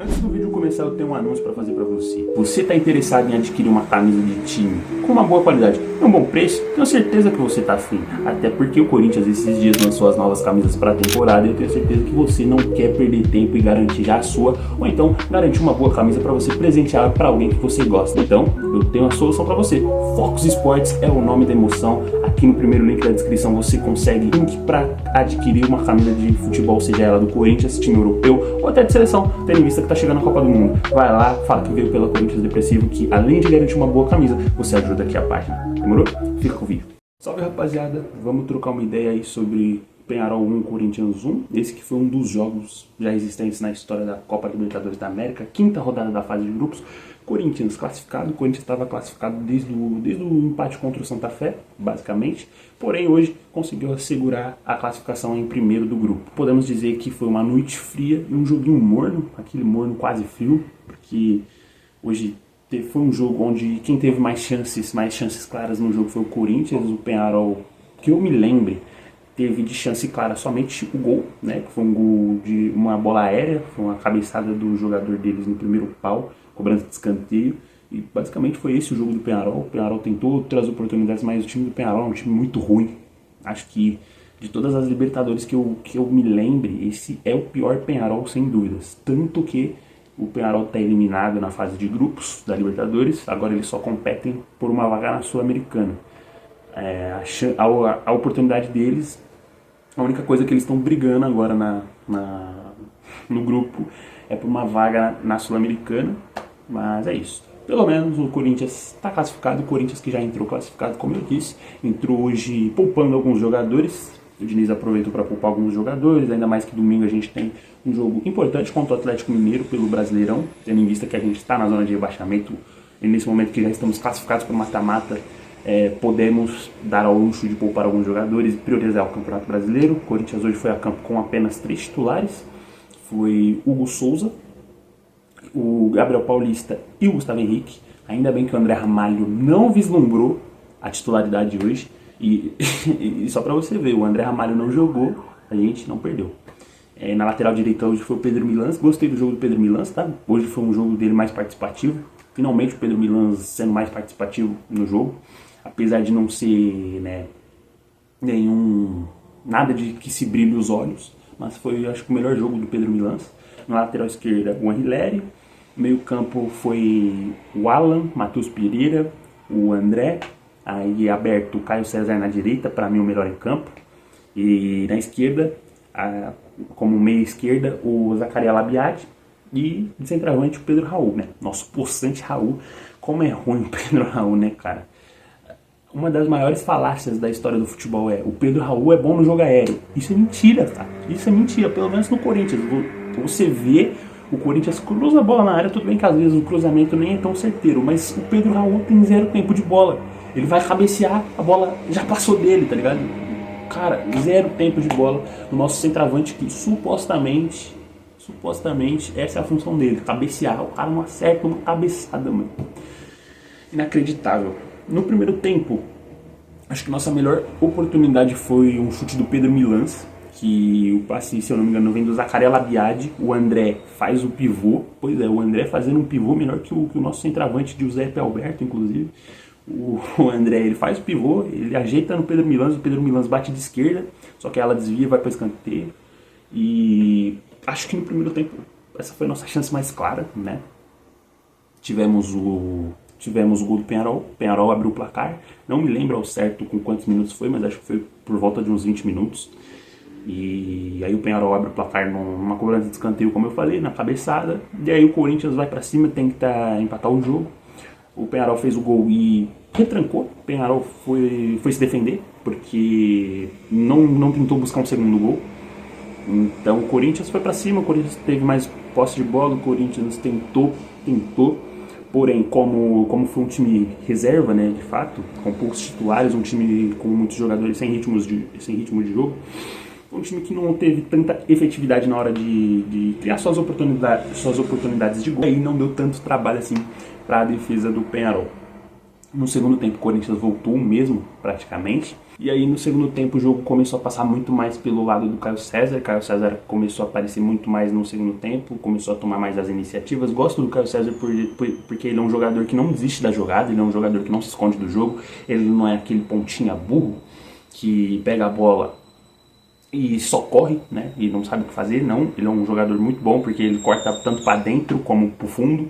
Antes do vídeo começar, eu tenho um anúncio para fazer para você. Você está interessado em adquirir uma camisa de time com uma boa qualidade e um bom preço? Tenho certeza que você está afim. Até porque o Corinthians esses dias lançou as novas camisas para a temporada e eu tenho certeza que você não quer perder tempo e garantir já a sua, ou então garantir uma boa camisa para você presentear para alguém que você gosta. Então, eu tenho a solução para você. Focus Sports é o nome da emoção. Aqui no primeiro link da descrição você consegue link para adquirir uma camisa de futebol, seja ela do Corinthians, time europeu ou até de seleção, tendo em vista que tá chegando a Copa do Mundo. Vai lá, fala que veio pela Corinthians Depressivo, que além de garantir uma boa camisa, você ajuda aqui a página. Demorou? Fica com o vídeo. Salve, rapaziada, vamos trocar uma ideia aí sobre Peñarol 1, Corinthians 1. Esse que foi um dos jogos já existentes na história da Copa Libertadores da América, quinta rodada da fase de grupos. Corinthians classificado, o Corinthians estava classificado desde o empate contra o Santa Fé, basicamente. Porém, hoje conseguiu assegurar a classificação em primeiro do grupo. Podemos dizer que foi uma noite fria e um joguinho morno, aquele morno quase frio, porque hoje foi um jogo onde quem teve mais chances claras no jogo foi o Corinthians. O Peñarol, que eu me lembre, teve de chance clara somente o gol, né? Que foi um gol de uma bola aérea, foi uma cabeçada do jogador deles no primeiro pau, cobrança de escanteio, e basicamente foi esse o jogo do Peñarol. O Peñarol tentou outras oportunidades, mas o time do Peñarol é um time muito ruim. Acho que de todas as Libertadores que eu me lembre, esse é o pior Peñarol sem dúvidas. Tanto que o Peñarol está eliminado na fase de grupos da Libertadores, agora eles só competem por uma vaga na Sul-Americana. A oportunidade deles, a única coisa que eles estão brigando agora no grupo é por uma vaga na Sul-Americana, mas é isso. Pelo menos o Corinthians está classificado, o Corinthians que já entrou classificado, como eu disse, entrou hoje poupando alguns jogadores. O Diniz aproveitou para poupar alguns jogadores, ainda mais que domingo a gente tem um jogo importante contra o Atlético Mineiro pelo Brasileirão, tendo em vista que a gente está na zona de rebaixamento e nesse momento que já estamos classificados para o mata-mata, podemos dar ao luxo de poupar alguns jogadores e priorizar o Campeonato Brasileiro. O Corinthians hoje foi a campo com apenas 3 titulares, foi Hugo Souza, o Gabriel Paulista e o Gustavo Henrique. Ainda bem que o André Ramalho não vislumbrou a titularidade hoje. E só para você ver, o André Ramalho não jogou, a gente não perdeu. Na lateral direita hoje foi o Pedro Milans. Gostei do jogo do Pedro Milans, tá? Hoje foi um jogo dele mais participativo. Finalmente o Pedro Milans sendo mais participativo no jogo. Apesar de não ser, né, nada de que se brilhe os olhos. Mas foi, acho que, o melhor jogo do Pedro Milans. Na lateral esquerda, o Anrileri. Meio campo foi o Alan, Matheus Pereira, o André. Aí aberto o Caio César na direita, para mim o melhor em campo. E na esquerda, como meia esquerda, o Zacarias Labiade. E de centroavante o Pedro Raul, né? Nosso possante Raul. Como é ruim o Pedro Raul, né, cara? Uma das maiores falácias da história do futebol é: o Pedro Raul é bom no jogo aéreo. Isso é mentira, cara. Isso é mentira, pelo menos no Corinthians. Você vê o Corinthians cruza a bola na área, tudo bem que às vezes o cruzamento nem é tão certeiro, mas o Pedro Raul tem 0 tempo de bola. Ele vai cabecear, a bola já passou dele, tá ligado? Cara, 0 tempo de bola no nosso centroavante, que supostamente essa é a função dele, cabecear. O cara não acerta uma cabeçada, mano. Inacreditável. No primeiro tempo, acho que nossa melhor oportunidade foi um chute do Pedro Milans, que o passe, se eu não me engano, vem do Zacarias Labiade. O André faz o pivô. Pois é, o André fazendo um pivô melhor que o nosso centroavante de Giuseppe Alberto, inclusive. O André, ele faz o pivô, ele ajeita no Pedro Milans, o Pedro Milans bate de esquerda, só que ela desvia e vai para escanteio. E acho que no primeiro tempo essa foi a nossa chance mais clara, né? Tivemos o gol do Peñarol. O Peñarol abriu o placar. Não me lembro ao certo com quantos minutos foi, mas acho que foi por volta de uns 20 minutos. E aí o Peñarol abre o placar numa cobrança de escanteio, como eu falei, na cabeçada. E aí o Corinthians vai pra cima, tenta empatar o jogo. O Peñarol fez o gol e retrancou. O Peñarol foi se defender, porque não tentou buscar um segundo gol. Então o Corinthians foi pra cima, o Corinthians teve mais posse de bola, o Corinthians tentou. Porém, como foi um time reserva, né, de fato, com poucos titulares, um time com muitos jogadores sem ritmo de jogo, um time que não teve tanta efetividade na hora de criar suas oportunidades de gol, e não deu tanto trabalho assim para a defesa do Peñarol. No segundo tempo, o Corinthians voltou mesmo, praticamente. E aí no segundo tempo o jogo começou a passar muito mais pelo lado do Caio César. Caio César começou a aparecer muito mais no segundo tempo, começou a tomar mais as iniciativas. Gosto do Caio César porque ele é um jogador que não desiste da jogada, ele é um jogador que não se esconde do jogo, ele não é aquele pontinha burro que pega a bola e só corre, né, e não sabe o que fazer. Não, ele é um jogador muito bom porque ele corta tanto para dentro como para o fundo.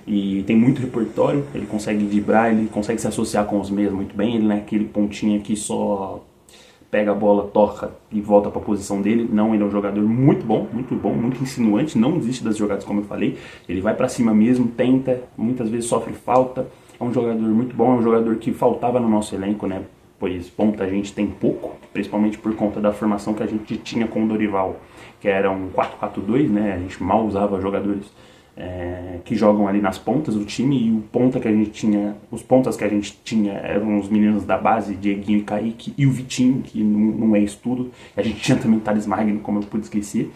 E tem muito repertório, ele consegue driblar, ele consegue se associar com os meias muito bem, ele não é aquele pontinha que só pega a bola, toca e volta para a posição dele. Não, ele é um jogador muito bom, muito insinuante, não desiste das jogadas como eu falei, ele vai para cima mesmo, tenta, muitas vezes sofre falta, é um jogador muito bom, é um jogador que faltava no nosso elenco, né, pois ponta a gente tem pouco, principalmente por conta da formação que a gente tinha com o Dorival, que era um 4-4-2, né, a gente mal usava jogadores que jogam ali nas pontas do time, e os pontas que a gente tinha eram os meninos da base, Dieguinho e Kaique, e o Vitinho, que não é isso tudo. A gente tinha também o Thales Magno, como eu pude esquecer.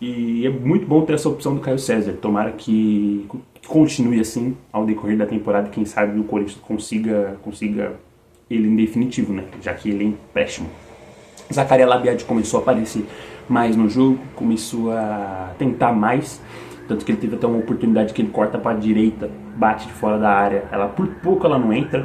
E é muito bom ter essa opção do Caio César. Tomara que continue assim ao decorrer da temporada. Quem sabe o Corinthians consiga ele em definitivo, né? Já que ele é empréstimo. Zacarias Labiade começou a aparecer mais no jogo, começou a tentar mais. Tanto que ele teve até uma oportunidade que ele corta para a direita, bate de fora da área, por pouco ela não entra.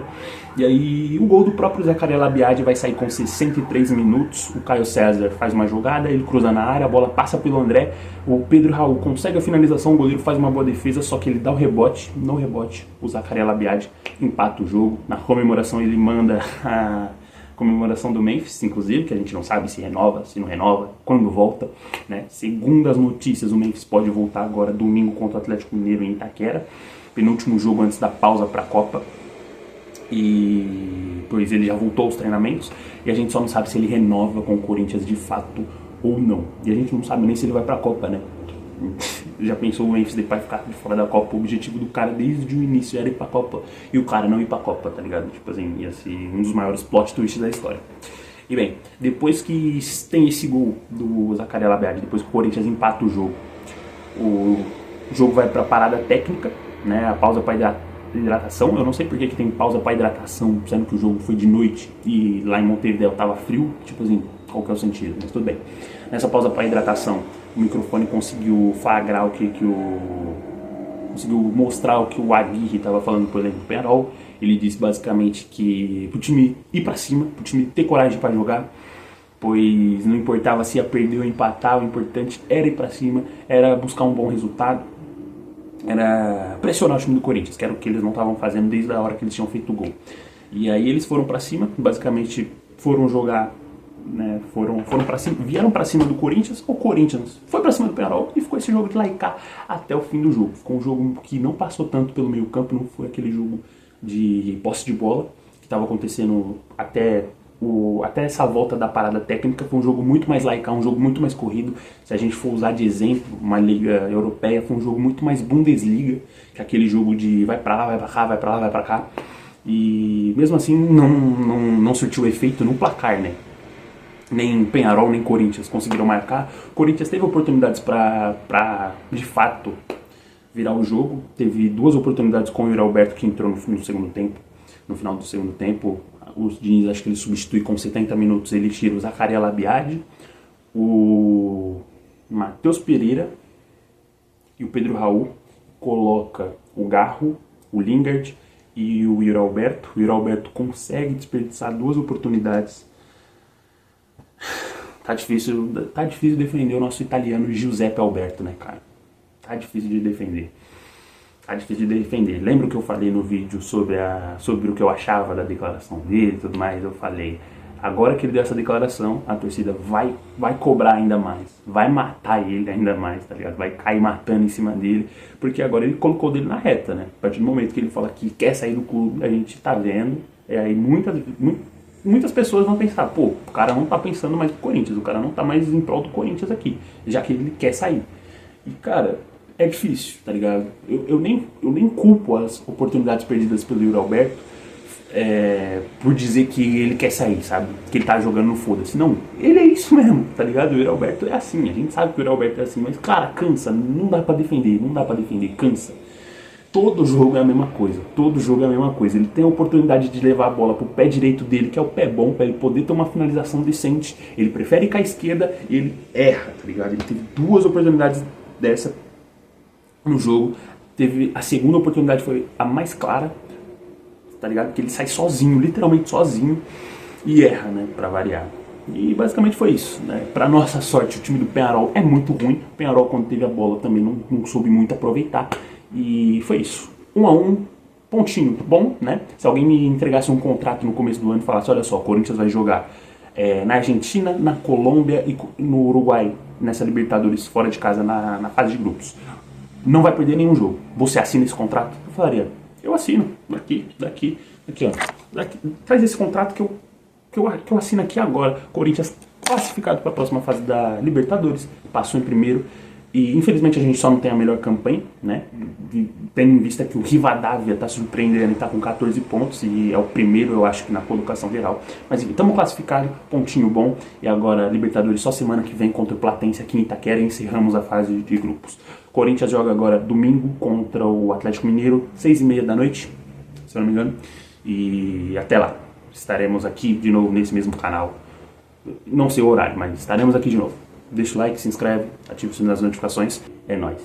E aí o gol do próprio Zacarias Labiade vai sair com 63 minutos. O Caio César faz uma jogada, ele cruza na área, a bola passa pelo André. O Pedro Raul consegue a finalização, o goleiro faz uma boa defesa, só que ele dá o rebote. No rebote, o Zacarias Labiade empata o jogo. Na comemoração ele manda a comemoração do Memphis, inclusive, que a gente não sabe se renova, se não renova, quando volta, né? Segundo as notícias, o Memphis pode voltar agora domingo contra o Atlético Mineiro em Itaquera, penúltimo jogo antes da pausa para a Copa, e pois ele já voltou aos treinamentos, e a gente só não sabe se ele renova com o Corinthians de fato ou não, e a gente não sabe nem se ele vai para a Copa, né? Já pensou o Memphis depois ficar de fora da Copa? O objetivo do cara desde o início era ir pra Copa e o cara não ir pra Copa, tá ligado? Tipo assim, ia ser um dos maiores plot twists da história. E bem, depois que tem esse gol do Zacarias Labiade, depois que o Corinthians empata o jogo vai pra parada técnica, né? A pausa pra hidratação. Eu não sei porque que tem pausa pra hidratação, sendo que o jogo foi de noite e lá em Montevidéu tava frio. Tipo assim, qual que é o sentido? Mas tudo bem. Nessa pausa pra hidratação, o microfone conseguiu flagrar conseguiu mostrar o que o Aguirre estava falando pro elenco do Penharol. Ele disse basicamente que pro time ir pra cima, pro time ter coragem para jogar, pois não importava se ia perder ou empatar, o importante era ir pra cima, era buscar um bom resultado, era pressionar o time do Corinthians, que era o que eles não estavam fazendo desde a hora que eles tinham feito o gol. E aí eles foram pra cima, basicamente foram jogar, né, foram para cima, vieram para cima do Corinthians. O Corinthians foi para cima do Penharol e ficou esse jogo de lá e cá até o fim do jogo. Ficou um jogo que não passou tanto pelo meio campo, não foi aquele jogo de posse de bola que estava acontecendo até essa volta da parada técnica. Foi um jogo muito mais laica, um jogo muito mais corrido. Se a gente for usar de exemplo uma liga europeia, foi um jogo muito mais Bundesliga, que aquele jogo de vai para lá, vai para cá, vai para lá, vai para cá. E mesmo assim não surtiu efeito no placar, né? Nem Penharol, nem Corinthians conseguiram marcar. O Corinthians teve oportunidades para de fato virar o jogo. Teve duas oportunidades com o Yuri Alberto, que entrou no segundo tempo. No final do segundo tempo, o Diniz, acho que ele substitui com 70 minutos, ele tira o Zacarias Labiade, o Matheus Pereira e o Pedro Raul, coloca o Garro, o Lingard e o Yuri Alberto. O Yuri Alberto consegue desperdiçar duas oportunidades. Tá difícil defender o nosso italiano Giuseppe Alberto, né, cara? Tá difícil de defender. Lembra o que eu falei no vídeo sobre o que eu achava da declaração dele e tudo mais? Eu falei, agora que ele deu essa declaração, a torcida vai cobrar ainda mais, vai matar ele ainda mais, tá ligado? Vai cair matando em cima dele, porque agora ele colocou dele na reta, né? A partir do momento que ele fala que quer sair do clube, a gente tá vendo, e aí muitas pessoas vão pensar, pô, o cara não tá pensando mais no Corinthians, o cara não tá mais em prol do Corinthians aqui, já que ele quer sair. E, cara, é difícil, tá ligado? Eu nem culpo as oportunidades perdidas pelo Yuri Alberto por dizer que ele quer sair, sabe? Que ele tá jogando no foda-se. Não, ele é isso mesmo, tá ligado? O Yuri Alberto é assim, a gente sabe que o Yuri Alberto é assim, mas, cara, cansa, não dá pra defender, cansa. todo jogo é a mesma coisa. Todo jogo é a mesma coisa. Ele tem a oportunidade de levar a bola pro pé direito dele, que é o pé bom, para ele poder ter uma finalização decente. Ele prefere ir com a esquerda e ele erra, tá ligado? Ele teve 2 oportunidades dessa no jogo. Teve a segunda oportunidade, foi a mais clara, tá ligado? Porque ele sai sozinho, literalmente sozinho, e erra, né? Pra variar. E basicamente foi isso, né? Pra nossa sorte, o time do Peñarol é muito ruim. O Peñarol, quando teve a bola, também não soube muito aproveitar. E foi isso. 1-1, pontinho, bom, né? Se alguém me entregasse um contrato no começo do ano e falasse, olha só, o Corinthians vai jogar na Argentina, na Colômbia e no Uruguai, nessa Libertadores, fora de casa, na fase de grupos. Não vai perder nenhum jogo. Você assina esse contrato? Eu falaria, eu assino. Daqui, ó. Traz esse contrato que eu assino aqui agora. Corinthians classificado para a próxima fase da Libertadores. Passou em primeiro. E infelizmente a gente só não tem a melhor campanha, né? Tendo em vista que o Rivadavia está surpreendendo e está com 14 pontos e é o primeiro, eu acho, que na colocação geral. Mas enfim, estamos classificados, pontinho bom. E agora Libertadores só semana que vem contra o Platense aqui em Itaquera e encerramos a fase de grupos. Corinthians joga agora domingo contra o Atlético Mineiro, 6h30 da noite, se eu não me engano. E até lá, estaremos aqui de novo nesse mesmo canal. Não sei o horário, mas estaremos aqui de novo. Deixa o like, se inscreve, ativa o sininho das notificações. É nóis.